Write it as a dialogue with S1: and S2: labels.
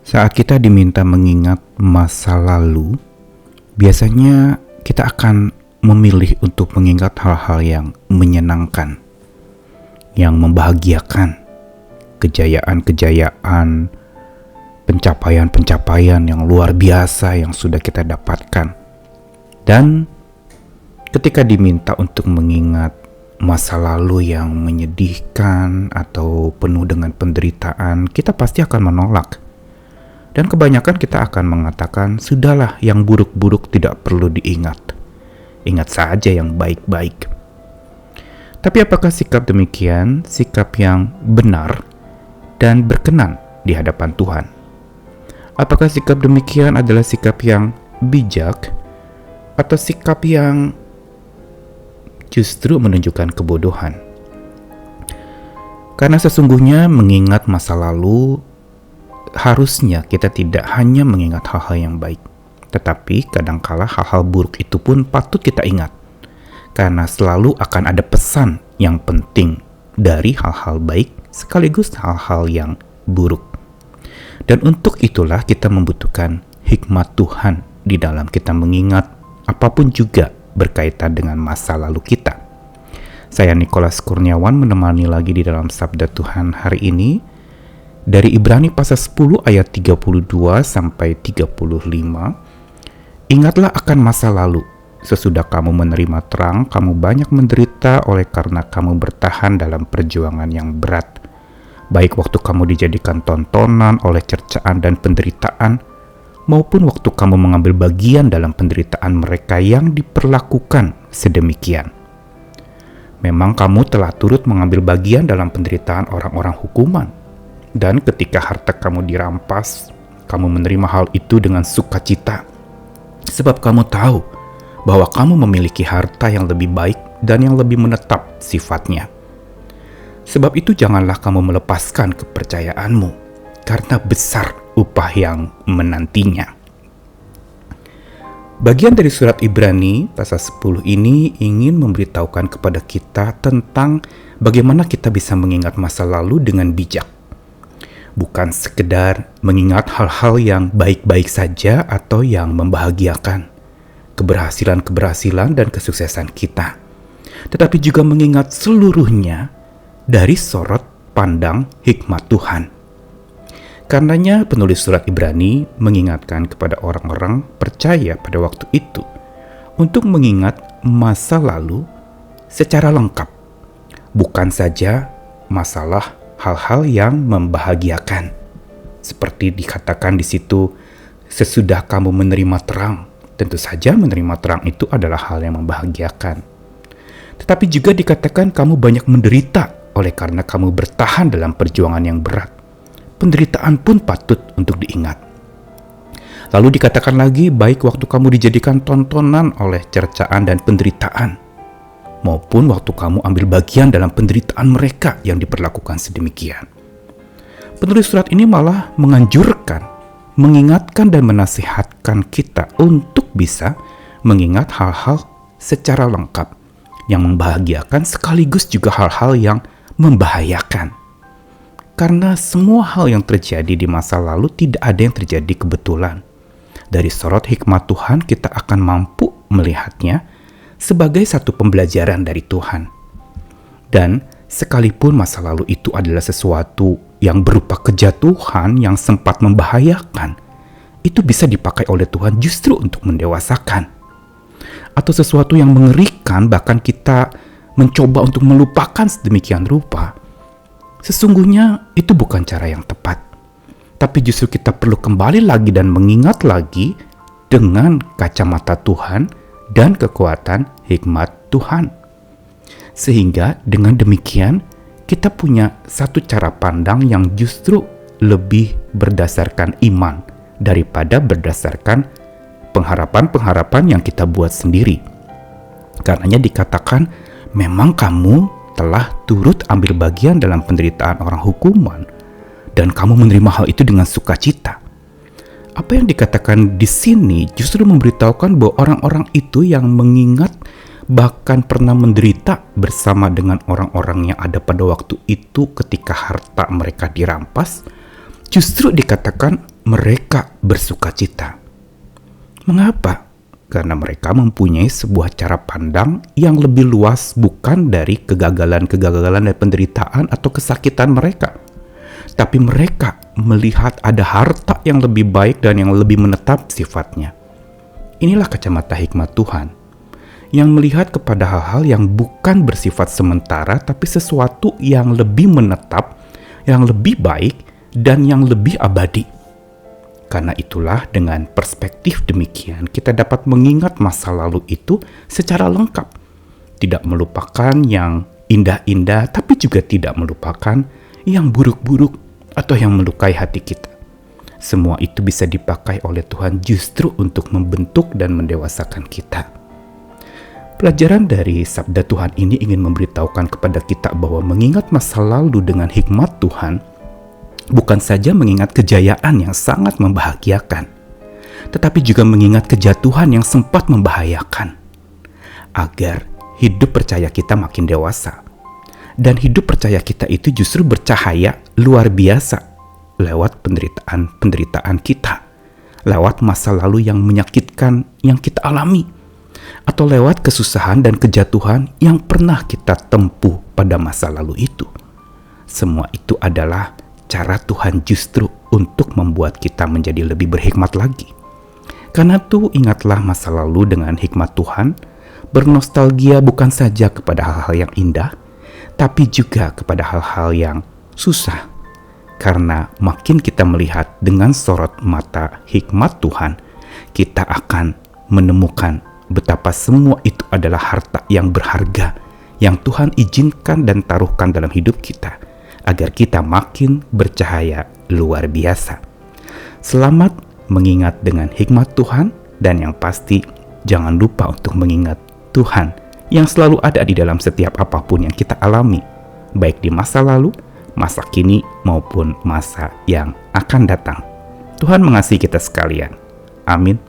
S1: Saat kita diminta mengingat masa lalu, biasanya kita akan memilih untuk mengingat hal-hal yang menyenangkan, yang membahagiakan, kejayaan-kejayaan, pencapaian-pencapaian yang luar biasa yang sudah kita dapatkan. Dan ketika diminta untuk mengingat masa lalu yang menyedihkan atau penuh dengan penderitaan, kita pasti akan menolak. Dan kebanyakan kita akan mengatakan, sudahlah, yang buruk-buruk tidak perlu diingat. Ingat saja yang baik-baik. Tapi apakah sikap demikian sikap yang benar dan berkenan di hadapan Tuhan? Apakah sikap demikian adalah sikap yang bijak atau sikap yang justru menunjukkan kebodohan? Karena sesungguhnya mengingat masa lalu, harusnya kita tidak hanya mengingat hal-hal yang baik, tetapi kadangkala hal-hal buruk itu pun patut kita ingat, karena selalu akan ada pesan yang penting dari hal-hal baik sekaligus hal-hal yang buruk. Dan untuk itulah kita membutuhkan hikmat Tuhan di dalam kita mengingat apapun juga berkaitan dengan masa lalu kita. Saya Nikolas Kurniawan menemani lagi di dalam Sabda Tuhan hari ini dari Ibrani pasal 10 ayat 32 sampai 35. Ingatlah akan masa lalu. Sesudah kamu menerima terang, kamu banyak menderita oleh karena kamu bertahan dalam perjuangan yang berat. Baik waktu kamu dijadikan tontonan oleh cercaan dan penderitaan, maupun waktu kamu mengambil bagian dalam penderitaan mereka yang diperlakukan sedemikian. Memang kamu telah turut mengambil bagian dalam penderitaan orang-orang hukuman. Dan ketika harta kamu dirampas, kamu menerima hal itu dengan sukacita. Sebab kamu tahu bahwa kamu memiliki harta yang lebih baik dan yang lebih menetap sifatnya. Sebab itu janganlah kamu melepaskan kepercayaanmu, karena besar upah yang menantinya. Bagian dari surat Ibrani pasal 10 ini ingin memberitahukan kepada kita tentang bagaimana kita bisa mengingat masa lalu dengan bijak. Bukan sekedar mengingat hal-hal yang baik-baik saja atau yang membahagiakan, keberhasilan-keberhasilan dan kesuksesan kita, tetapi juga mengingat seluruhnya dari sorot pandang hikmat Tuhan. Karenanya penulis surat Ibrani mengingatkan kepada orang-orang percaya pada waktu itu untuk mengingat masa lalu secara lengkap, bukan saja masalah hal-hal yang membahagiakan. Seperti dikatakan di situ, sesudah kamu menerima terang. Tentu saja menerima terang itu adalah hal yang membahagiakan. Tetapi juga dikatakan kamu banyak menderita oleh karena kamu bertahan dalam perjuangan yang berat. Penderitaan pun patut untuk diingat. Lalu dikatakan lagi, baik waktu kamu dijadikan tontonan oleh cercaan dan penderitaan, maupun waktu kamu ambil bagian dalam penderitaan mereka yang diperlakukan sedemikian. Penulis surat ini malah menganjurkan, mengingatkan dan menasihatkan kita untuk bisa mengingat hal-hal secara lengkap yang membahagiakan sekaligus juga hal-hal yang membahayakan. Karena semua hal yang terjadi di masa lalu tidak ada yang terjadi kebetulan. Dari sorot hikmat Tuhan kita akan mampu melihatnya sebagai satu pembelajaran dari Tuhan. Dan sekalipun masa lalu itu adalah sesuatu yang berupa kejatuhan yang sempat membahayakan, itu bisa dipakai oleh Tuhan justru untuk mendewasakan. Atau sesuatu yang mengerikan, bahkan kita mencoba untuk melupakan sedemikian rupa, sesungguhnya itu bukan cara yang tepat. Tapi justru kita perlu kembali lagi dan mengingat lagi dengan kacamata Tuhan dan kekuatan hikmat Tuhan. Sehingga dengan demikian kita punya satu cara pandang yang justru lebih berdasarkan iman daripada berdasarkan pengharapan-pengharapan yang kita buat sendiri. Karenanya dikatakan memang kamu telah turut ambil bagian dalam penderitaan orang hukuman dan kamu menerima hal itu dengan sukacita. Apa yang dikatakan di sini justru memberitahukan bahwa orang-orang itu yang mengingat bahkan pernah menderita bersama dengan orang-orang yang ada pada waktu itu ketika harta mereka dirampas, justru dikatakan mereka bersukacita. Mengapa? Karena mereka mempunyai sebuah cara pandang yang lebih luas, bukan dari kegagalan-kegagalan dan penderitaan atau kesakitan mereka. Tapi mereka melihat ada harta yang lebih baik dan yang lebih menetap sifatnya. Inilah kacamata hikmat Tuhan, yang melihat kepada hal-hal yang bukan bersifat sementara, tapi sesuatu yang lebih menetap, yang lebih baik, dan yang lebih abadi. Karena itulah dengan perspektif demikian kita dapat mengingat masa lalu itu secara lengkap. Tidak melupakan yang indah-indah, tapi juga tidak melupakan yang buruk-buruk atau yang melukai hati kita. Semua itu bisa dipakai oleh Tuhan justru untuk membentuk dan mendewasakan kita. Pelajaran dari sabda Tuhan ini ingin memberitahukan kepada kita bahwa mengingat masa lalu dengan hikmat Tuhan bukan saja mengingat kejayaan yang sangat membahagiakan, tetapi juga mengingat kejatuhan yang sempat membahayakan, agar hidup percaya kita makin dewasa. Dan hidup percaya kita itu justru bercahaya luar biasa lewat penderitaan kita, lewat masa lalu yang menyakitkan yang kita alami, atau lewat kesusahan dan kejatuhan yang pernah kita tempuh pada masa lalu itu. Semua itu adalah cara Tuhan justru untuk membuat kita menjadi lebih berhikmat lagi. Karena itu ingatlah masa lalu dengan hikmat Tuhan, bernostalgia bukan saja kepada hal-hal yang indah, tapi juga kepada hal-hal yang susah. Karena makin kita melihat dengan sorot mata hikmat Tuhan, kita akan menemukan betapa semua itu adalah harta yang berharga yang Tuhan izinkan dan taruhkan dalam hidup kita, agar kita makin bercahaya luar biasa. Selamat mengingat dengan hikmat Tuhan, dan yang pasti jangan lupa untuk mengingat Tuhan yang selalu ada di dalam setiap apapun yang kita alami, baik di masa lalu, masa kini, maupun masa yang akan datang. Tuhan mengasihi kita sekalian. Amin.